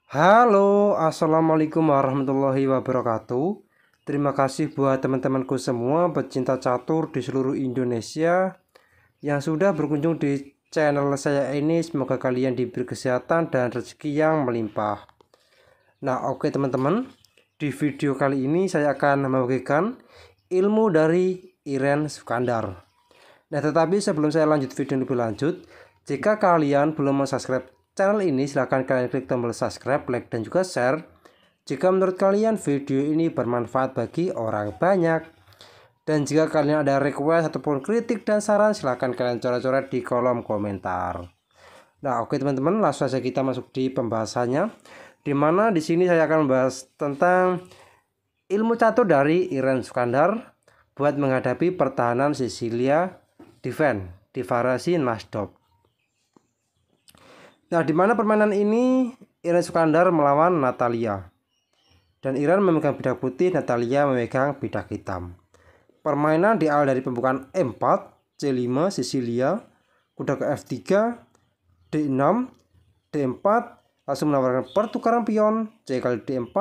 Halo, assalamualaikum warahmatullahi wabarakatuh. Terima kasih buat teman-temanku semua pecinta catur di seluruh Indonesia yang sudah berkunjung di channel saya ini. Semoga kalian diberi kesehatan dan rezeki yang melimpah. Nah, oke teman-teman, di video kali ini saya akan membagikan ilmu dari Iren Sukandar. Nah, tetapi sebelum saya lanjut video lebih lanjut, jika kalian belum subscribe channel ini, silahkan kalian klik tombol subscribe, like, dan juga share jika menurut kalian video ini bermanfaat bagi orang banyak. Dan jika kalian ada request ataupun kritik dan saran, silahkan kalian coret-coret di kolom komentar. Nah, oke teman-teman, langsung saja kita masuk di pembahasannya, dimana di sini saya akan membahas tentang ilmu catur dari Iren Sukandar buat menghadapi pertahanan Sisilia Defense di variasi Nasdaq. Nah, di mana permainan ini Iren Sukandar melawan Natalia. Dan Iren memegang bidak putih, Natalia memegang bidak hitam. Permainan diawali dari pembukaan E4, C5, Sisilia, kuda ke F3, D6, D4, langsung menawarkan pertukaran pion, C kali D4,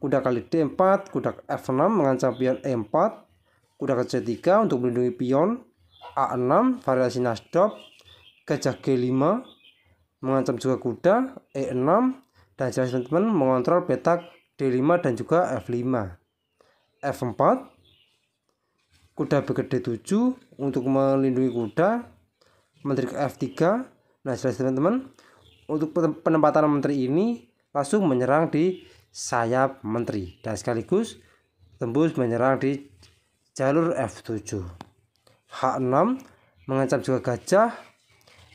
kuda kali D4, kuda ke F6 mengancam pion E4, kuda ke C3 untuk melindungi pion, A6 variasi Nasdaq, gajah G5 mengancam juga kuda, E6, dan jelas teman-teman mengontrol petak D5 dan juga F5. F4, kuda B ke D7 untuk melindungi kuda, menteri ke F3. Nah, jelas teman-teman, untuk penempatan menteri ini langsung menyerang di sayap menteri dan sekaligus tembus menyerang di jalur F7. H6 mengancam juga gajah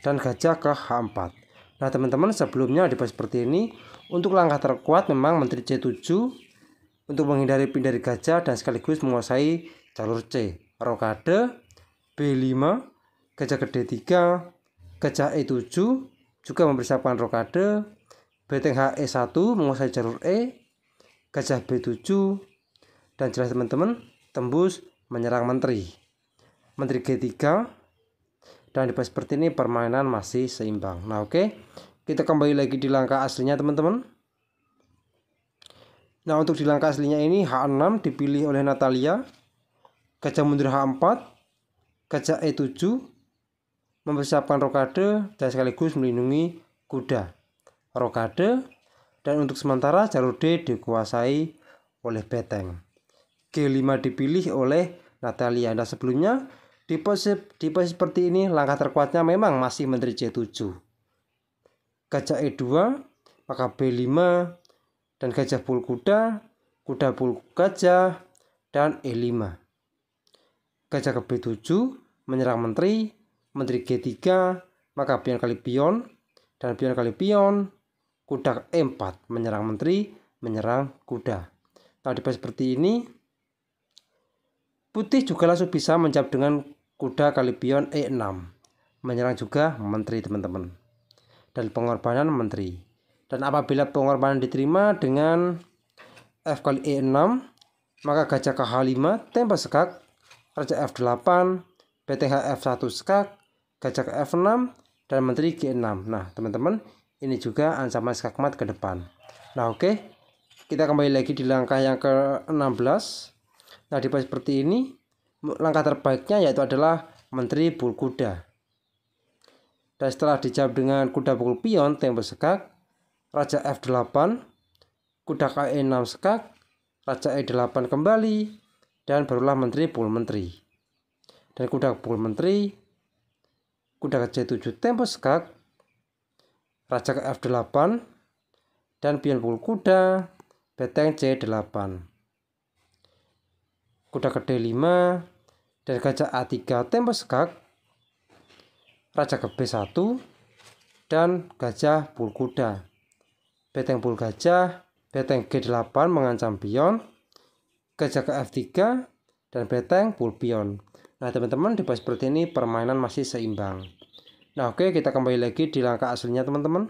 dan gajah ke H4. Nah teman-teman, sebelumnya di seperti ini, untuk langkah terkuat memang menteri C7 untuk menghindari pin dari gajah dan sekaligus menguasai jalur C. Rokade B5, gajah ke D3, gajah E7 juga mempersiapkan rokade, beteng HE1 menguasai jalur E, gajah B7, dan jelas teman-teman tembus menyerang menteri G3. Dan di seperti ini permainan masih seimbang. Nah, oke, kita kembali lagi di langkah aslinya teman-teman. Nah, untuk di langkah aslinya ini H6 dipilih oleh Natalia, gajah mundur H4, gajah E7 mempersiapkan rokade dan sekaligus melindungi kuda. Rokade, dan untuk sementara jalur D dikuasai oleh beteng. G5 dipilih oleh Natalia. Nah, sebelumnya di posisi seperti ini langkah terkuatnya memang masih menteri C7. Gajah E2, maka B5, dan gajah pul kuda, kuda pul gajah, dan E5. Gajah ke B7 menyerang menteri G3, maka pion kali pion, dan pion kali pion, kuda ke E4 menyerang menteri, menyerang kuda. Nah, di seperti ini putih juga langsung bisa menjawab dengan kuda kali pion E6 menyerang juga menteri teman-teman, dan pengorbanan menteri. Dan apabila pengorbanan diterima dengan F kali E6, maka gajah ke H5 tempo sekak, raja F8, beteng F1 sekak, gajah ke F6, dan menteri G6. Nah teman-teman, ini juga ancaman skak mat ke depan. Nah oke, kita kembali lagi di langkah yang ke-16. Nah di seperti ini langkah terbaiknya yaitu adalah menteri pul kuda. Dan setelah dijawab dengan kuda pukul pion tempo sekak, raja F8, kuda ke E6 sekak, raja E8 kembali, dan barulah menteri pul menteri. Dan kuda pul menteri, kuda ke C7 tempo sekak, raja ke F8, dan pion pukul kuda, beteng C8, kuda ke D5, dan gajah A3 tempo sekak, raja ke B1, dan gajah pul kuda, beteng pul gajah, beteng G8 mengancam pion, gajah ke F3, dan beteng pul pion. Nah teman-teman, di seperti ini permainan masih seimbang. Nah oke, kita kembali lagi di langkah aslinya teman-teman.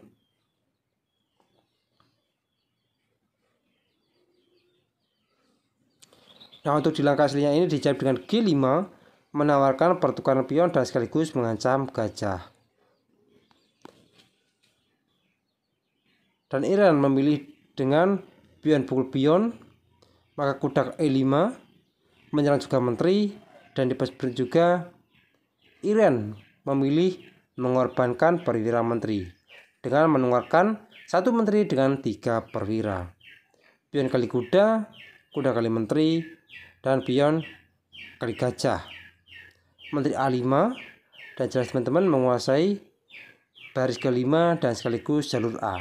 Nah untuk di langkah aslinya ini dijawab dengan G5 menawarkan pertukaran pion dan sekaligus mengancam gajah. dan Iren memilih dengan pion pukul pion, maka kuda E5 menyerang juga menteri, dan di pas juga Iren memilih mengorbankan perwira menteri dengan mengeluarkan satu menteri dengan 3 perwira. Pion kali kuda, kuda kali menteri, dan pion kali gajah. Menteri A5, dan jelas teman-teman menguasai baris ke-5 dan sekaligus jalur A.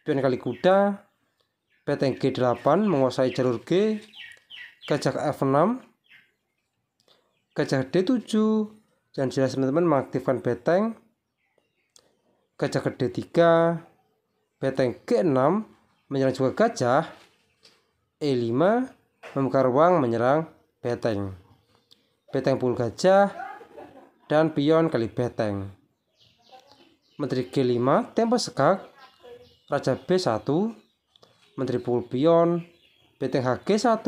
Pion kali kuda, beteng G8 menguasai jalur G, gajah ke F6, gajah D7, dan jelas teman-teman mengaktifkan beteng, gajah ke D3, beteng G6 menyerang juga gajah, E5 membuka ruang menyerang beteng, beteng pukul gajah, dan pion kali beteng. Menteri G5 tempo sekak, raja B1, menteri pukul pion, beteng HG1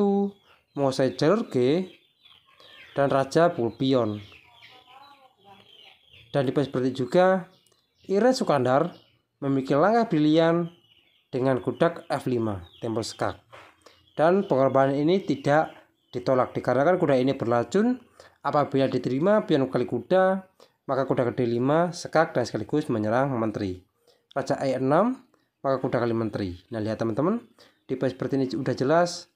menguasai jalur G, dan raja pukul pion. Dan di seperti juga Iren Sukandar memiliki langkah brilian dengan kuda F5 tempo sekak, dan pengorbanan ini tidak ditolak dikarenakan kuda ini berlacun. Apabila diterima pion kali kuda, maka kuda ke D5 sekak dan sekaligus menyerang menteri. Raja E6 maka kuda kali menteri. Nah, lihat teman-teman, di seperti ini sudah jelas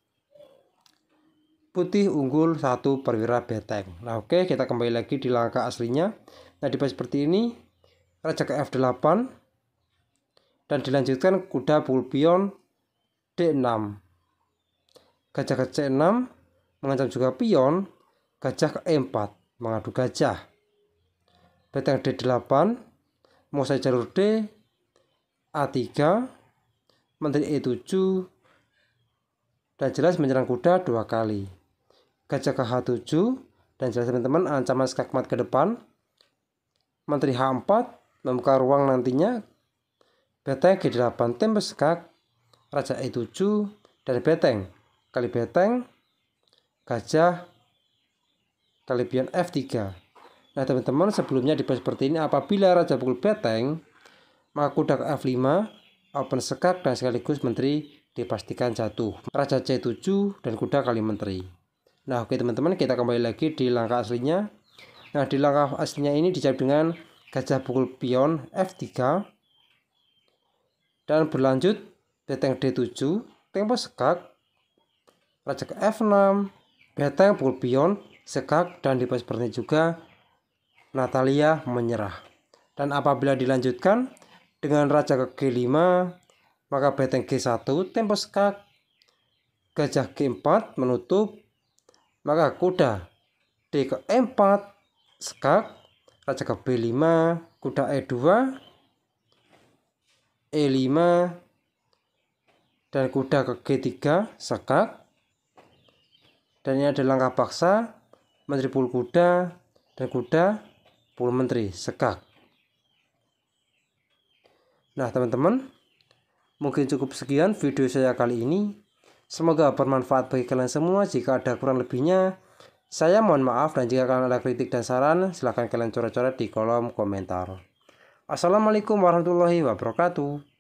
putih unggul 1 perwira beteng. Nah, oke, kita kembali lagi di langkah aslinya. Nah, di seperti ini raja ke F8 dan dilanjutkan kuda pukul pion D6, gajah ke C6 mengancam juga pion, gajah ke E4 mengadu gajah, beteng D8 menguasai jalur D, A3, menteri E7, dan jelas menyerang kuda 2 kali, gajah ke H7, dan jelas teman-teman ancaman skakmat ke depan, menteri H4 membuka ruang nantinya, beteng G8 tempo skak, raja E7, dan beteng kali beteng, gajah kali pion F3. Nah teman-teman, sebelumnya di seperti ini apabila raja pukul beteng, maka kuda ke F5 open sekak dan sekaligus menteri dipastikan jatuh, raja C7 dan kuda kali menteri. Nah oke teman-teman, kita kembali lagi di langkah aslinya. Nah di langkah aslinya ini dijawab dengan gajah pukul pion F3 dan berlanjut beteng D7 tempo sekak, raja ke F6, beteng pukul pion sekak, dan di seperti juga Natalia menyerah. Dan apabila dilanjutkan dengan raja ke G5 maka beteng G1 tempo sekak, gajah G4 menutup, maka kuda D ke E4 sekak, raja ke B5, kuda E2, E5, dan kuda ke G3 sekak. Dan ini ada langkah paksa, menteri pukul kuda dan kuda pukul menteri sekak. Nah teman-teman, mungkin cukup sekian video saya kali ini. Semoga bermanfaat bagi kalian semua. Jika ada kurang lebihnya, saya mohon maaf, dan jika kalian ada kritik dan saran, silahkan kalian coret-coret di kolom komentar. Assalamualaikum warahmatullahi wabarakatuh.